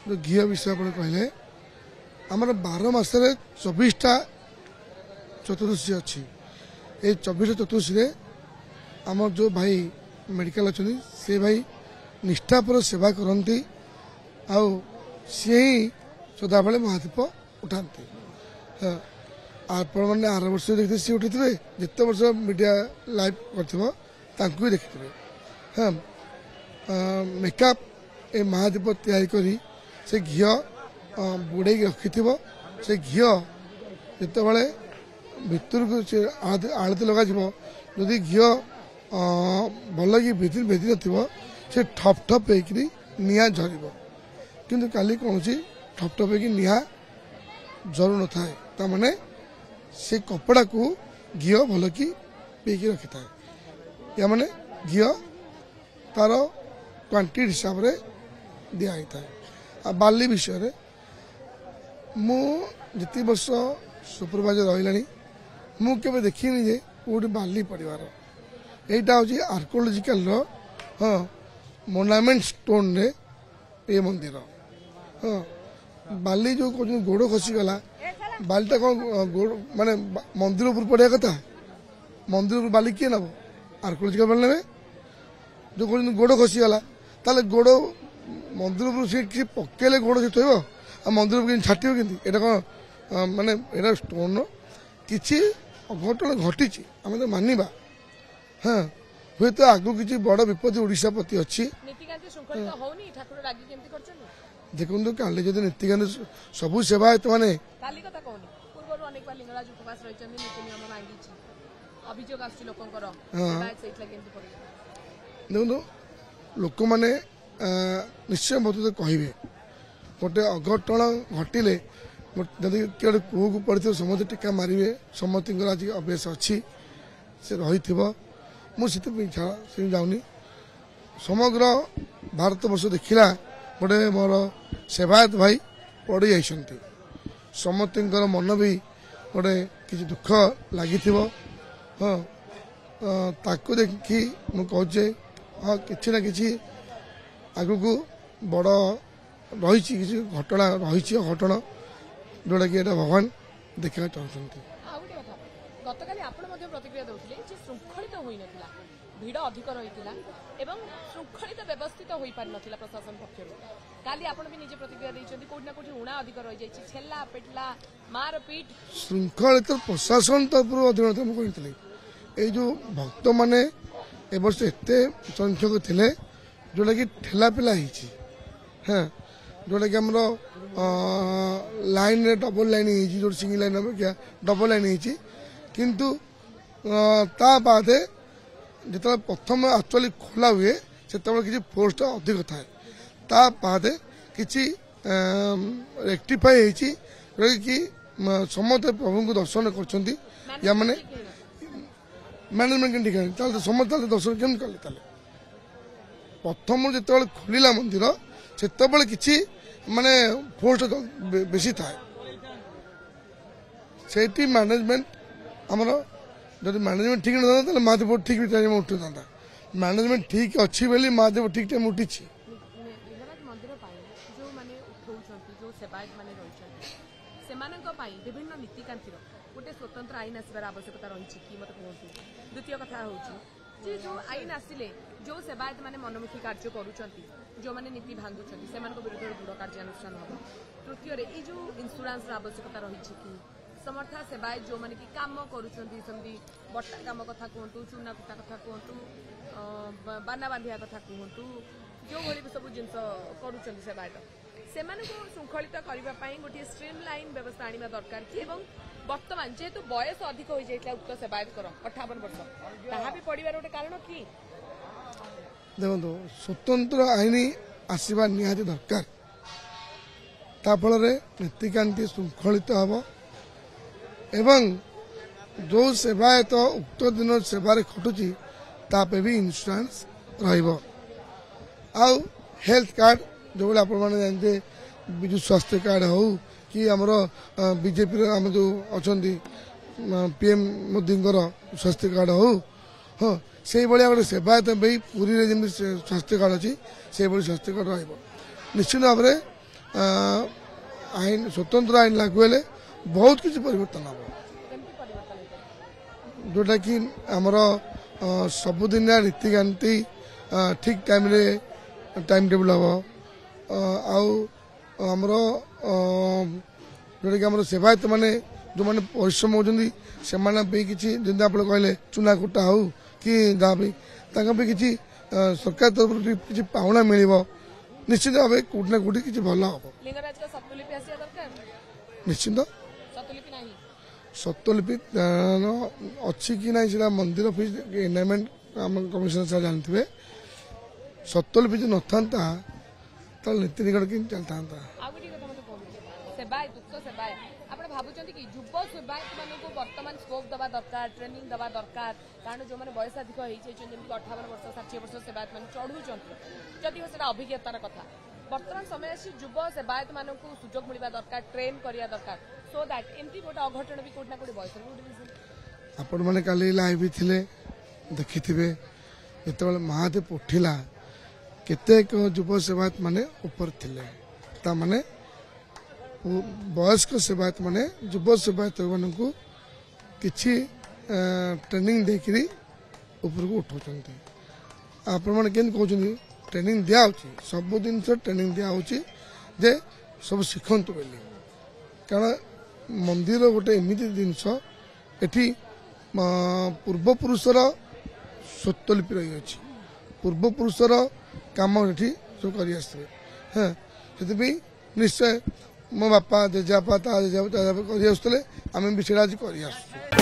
जो घी विषय आप कहले आमर 12 मासरे 24टा चतुर्दशी अच्छी ये 24 चतुर्दशी आम जो भाई मेडिकल अच्छा से भाई निष्ठापुर सेवा करती आउ सी ही सदाबले महादीप उठाते आपण मैंने आर वर्ष देखते सी उठी थे जिते वर्ष मीडिया लाइव कर देखते हाँ मेकअप ए महादीप तैयारी करी से घी बुड़े रखि से घी जिते बड़े भितर को आलती लग जदि घी भल कि भेदी न से ठप ठप होकर निआ झर किंतु काली कौन ठप ठप होकर निआ झरू न था ताने से कपड़ा को घी भल कि पीकी रखि था या माने घी तार क्वांटिटी हिसाब से दिखाई था आ बाली विषय मु जिते वर्ष सुपरवाइजर रही मु केवे देखनी जे कोटी बाली पड़वार यहाँ हूँ आर्कोलोजिकल हाँ मोनामेंट स्टोन रे ये मंदिर हाँ बाली जो कहते गोड़ खसीगला बालीटा कौन गोड़ माने मंदिर ऊपर पड़ा कथा मंदिर ऊपर बाली किए नब आर्कोलोजिकल बाली ने जो कहते गोड़ खसीगला ताले गोड़ मंदिर ऊपर से किसी पकेले गोड़ से थोब आ मंदिर ऊपर छाटिव कि एटा कौन माने एटा स्टोन किसी अघटन घटी आम तो मानिबा हाँ हुए तो आगु किसी बड़ विपत्ति ओडिशा प्रति अच्छी देखो काली जो नीतिकांत सबू सेवायत माने देखो लोक मैंने निश्चय मत कहे गोटे अघटन घटिले जदि किए कूह को पड़े समस्त टीका मारे समस्त आज अभ्यास अच्छी से रही मुझे जाऊनी समग्र भारत वर्ष देखला गोटे मोर सेवायत भाई पड़ जा समस्त मन भी गोटे किसी दुख लगी हाँ ताकू देखी मुझे हाँ कि ना कि आग को बड़ रही किसी घटना रही घटना जोटा कि भगवान देखा चाहते गतकाली आपण मध्ये प्रतिक्रिया दउथिले जे श्रृंखलित होई नथिला भीड़ अधिक रहितिला एवं श्रृंखलित व्यवस्थित होई पारि नथिला प्रशासन पक्षरु काली आपण भी निजे प्रतिक्रिया दैछन्ती कोठी ना कोठी उणा अधिक रहि जायछि छेल्ला पेटला मारपीट श्रृंखलित प्रशासन तरफ अधीनता हम कहितले ए जो भक्त माने ए वर्ष एते संख्यक थिले जोटा कि ठेला पेला हिछि हां जोटा कि हमरो लाइन रे डबल लाइन हिछि जो सिंगल लाइन हम क्या डबल लाइन हिछि किंतु ता बादे जिते प्रथम एक्चुअली खोला हुए से किसी फोर्स अधिक थाए ता बादे किसी रेक्टिफाई होती कि समस्त प्रभु को दर्शन कर या माने मैनेजमेंट ठीक है समस्त दर्शन केम कले प्रथम जिते खोलिला मंदिर से किसी माने फोर्स बेसी थाए से मैनेजमेंट आमर जब मैनेजमेंट ठीक ना था महादेव ठीक टाइम उठू था मैनेजमेंट ठीक अच्छी बोली महादेव ठीक टाइम उठी विभिन्न नीतिकांतिर गोटे स्वतंत्र आईन आसबार आवश्यकता रही कि मत कहूँ द्वितीय कथा हूँ जो आईन आसिले जो सेवायत मैंने मनमुखी कार्य करुँच जो मैंने नीति भांगुंट से विरुद्ध दृढ़ कार्यानुष्ठान हम तृतीय ये जो इन्शुरांस आवश्यकता रही कि समर्था सेवायत जो मैंने कि काम करमती बट्टा काम कथा कहतु चूना कुटा कथा कहतु बाना बांधिया कथा कहतु जो भाई सब जिन करुँच से श्रृंखलित करने गोटे स्ट्रीम लाइन व्यवस्था आने दरकार कि वर्तमान जेहेतु बयस अधिक हो जाता उक्त सेवायत 58 वर्ष ताहा भी पड़ार गोटे कारण कि देखो स्वतंत्र आईन आसवा निहाती दरकार ताफल नीतिकांति श्रृंखलित हम एवं जो सेवायत उक्त दिन सेवार खटुची तापे भी इन्शुरांस रहा हेल्थ कार्ड जो भाई आप जानते विजु स्वास्थ्य कार्ड हो कि आमर बीजेपी आम जो अच्छा पीएम मोदी स्वास्थ्य कार्ड हो हाँ से भाया गोटे सेवायत भाई पूरी जमी स्वास्थ्य कार्ड अच्छी से स्वास्थ्य कार्ड रहा निश्चित भाव में आईन स्वतंत्र आईन लागू हेले बहुत किसी परिवर्तन हम କେମିତି ପରିବର୍ତ୍ତନ ହେଇପାରିବ? जोटा कि आमर सबुदिनिया रीतिकांति ठीक टाइम रे टाइम टेबल हम आमर जोटा कि आमर सेवायत माने जो मैंने परिश्रम होती से किसी जमी आप कहले चुना कुटा हो कि जहाँ भी किसी सरकार तरफ किसी पाउना मिल निश्चित भाव कौटि ना कौटि किसी भल हम ଲିଙ୍ଗରାଜଙ୍କ ସ୍ୱତଃଲିପି ଆସିବା ଦରକାର। निश्चित ସ୍ୱତଃଲିପି ନାହିଁ। स्वतलिपि अच्छी कि ना सीधा मंदिर ऑफिस एनवायरमेंट आम कमिशनर साहब जानते स्वतलिपि जो न था नीति निकट कि चलता ଆଉ ଗୋଟେ କଥା ମୋତେ କୁହନ୍ତୁ ସେବାୟତ ଉକ୍ତ ସେବାୟତ ଆପଣ ଭାବୁଛନ୍ତି କି ଯୁବ ସେବାୟତ ମାନଙ୍କୁ ବର୍ତ୍ତମାନ ସ୍କୋପ ଦେବା ଦରକାର ଟ୍ରେନିଂ ଦେବା ଦରକାର କାରଣ ଯେଉଁମାନେ ବୟସ ଅଧିକ ହେଇଯାଇଛନ୍ତି ଯେମିତି 58 ବର୍ଷ 60 ବର୍ଷ ସେବାୟତ ମାନେ ଚଢୁଛନ୍ତି ଯଦିଓ ସେଟା ଅଭିଜ୍ଞତାର କଥା ବର୍ତ୍ତମାନ ସମୟ ଆସିଛି ଯୁବ ସେବାୟତ ମାନଙ୍କୁ ସୁଯୋଗ ମିଳିବା ଦରକାର ଟ୍ରେନ୍ କରିବା ଦରକାର ସୋ ଦ୍ୟାଟ୍ ଏମିତି ଗୋଟେ ଅଘଟଣ ବି କୋଉଠି ନା କୋଉଠି ବୟସରେ ଗୋଟେ reason। आपण मैंने काली लाइव थिले देखिथिबे जेतेबेले महादेव उठिला केतेक युव सेवायत माने ऊपर थिले ता माने वयस्क सेवायत माने युव सेवायत मानकु किछि ट्रेनिंग देकरी ऊपर को उठाउछन्ते आपण माने केन कहउछन्ती ट्रेनिंग दिया होछि सब दिन से ट्रेनिंग दिया होछि जे सब सिखंतु बेली कारण मंदिर गोटे एमिति जिनस एठी पूर्वपुरुषर स्वतलिपि रही अछि पूर्वपुरुषर काम एठी सब करि आसबे हाँ से निश्चय मो बापा जेजापा ता जेजापा करि आसुतले आमे भी सेडा आज करि आसु।